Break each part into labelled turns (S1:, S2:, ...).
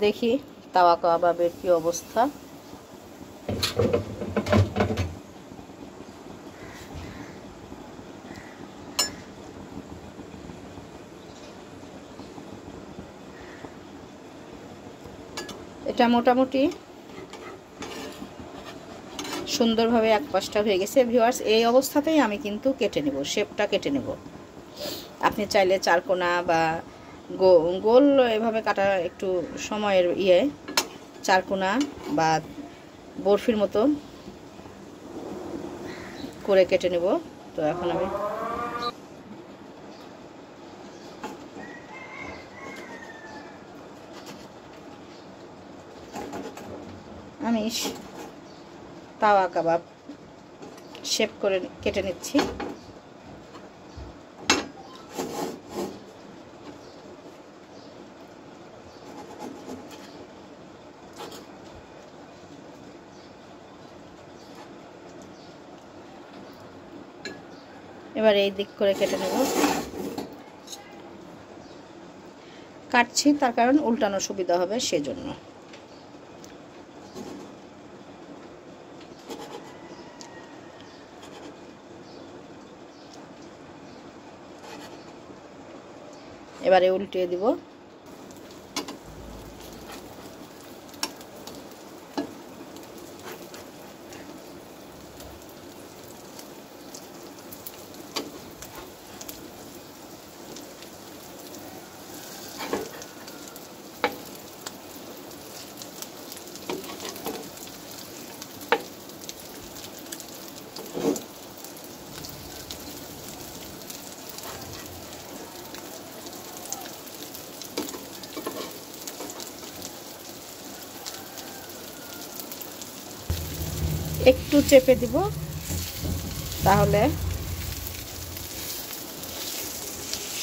S1: দেখি তাওয়া কাবাবের কি অবস্থা। এটা মোটামুটি সুন্দরভাবে এক পাশটা হয়ে গেছে ভিউয়ার্স। এই অবস্থাতেই আমি কিন্তু কেটে নেব, শেপটা কেটে নেব। আপনি চাইলে চারকোনা বা গোল এভাবে কাটা একটু সময়ের চারকোনা বা বরফির মতো করে কেটে নেব। তো এখন আমি তাওয়া কাবাব শেপ করে কেটে নিচ্ছি। এবার এই দিক করে কেটে নেব। কাটছি তার কারণ উল্টানো সুবিধা হবে সেজন্য। এবারে উল্টিয়ে দিব। একটু চেপে দিব, তাহলে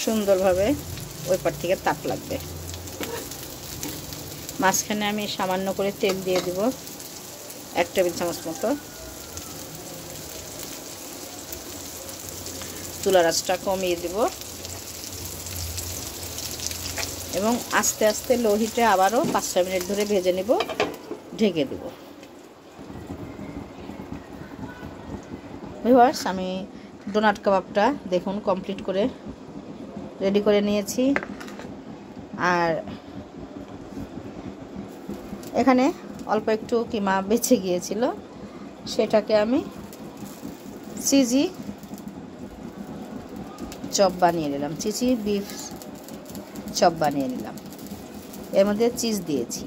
S1: সুন্দরভাবে ওই পার থেকে তাপ লাগবে। মাঝখানে আমি সামান্য করে তেল দিয়ে দিব, 1 টেবিল চামচ মতো। চুলার আঁচটা কমিয়ে দিব এবং আস্তে আস্তে লো হিটে আবারও 5-6 মিনিট ধরে ভেজে নেব, ঢেকে দেব। ভিউয়ার্স, আমি ডোনাট কাবাবটা দেখুন কমপ্লিট করে রেডি করে নিয়েছি। আর এখানে অল্প একটু কিমা বেঁচে গিয়েছিল, সেটাকে আমি চিজি চপ বানিয়ে নিলাম, চিজি বিফ চপ বানিয়ে নিলাম। এর মধ্যে চিজ দিয়েছি,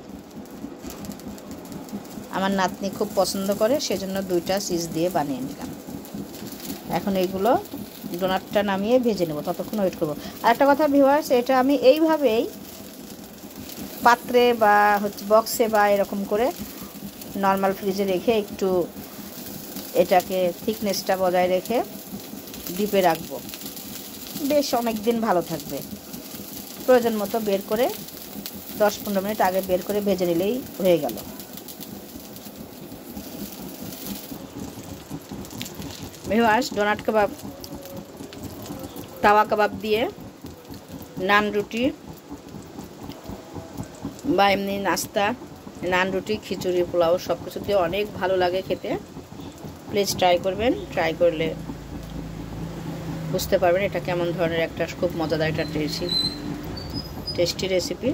S1: আমার নাতনি খুব পছন্দ করে, সেজন্য 2টা চিজ দিয়ে বানিয়ে নিলাম। এখন এইগুলো ডোনাটটা নামিয়ে ভেজে নেব, ততক্ষণ ওয়েট করব। আর একটা কথা ভিউয়ার্স, এটা আমি এইভাবেই পাত্রে বা বক্সে বা এরকম করে নর্মাল ফ্রিজে রেখে একটু এটাকে থিকনেসটা বজায় রেখে ডিপে রাখবো, বেশ অনেক দিন ভালো থাকবে। প্রয়োজন মতো বের করে 10-15 মিনিট আগে বের করে ভেজে নিলেই হয়ে গেল। ভিউয়ার্স, ডোনাট কাবাব, তাওয়া কাবাব দিয়ে নান রুটি বা এমনি নাস্তা, নান রুটি, খিচুড়ি, পোলাও সব কিছু দিয়ে অনেক ভালো লাগে খেতে। প্লিজ ট্রাই করবেন, ট্রাই করলে বুঝতে পারবেন এটা কেমন ধরনের একটা খুব মজাদার একটা টেস্টি রেসিপি।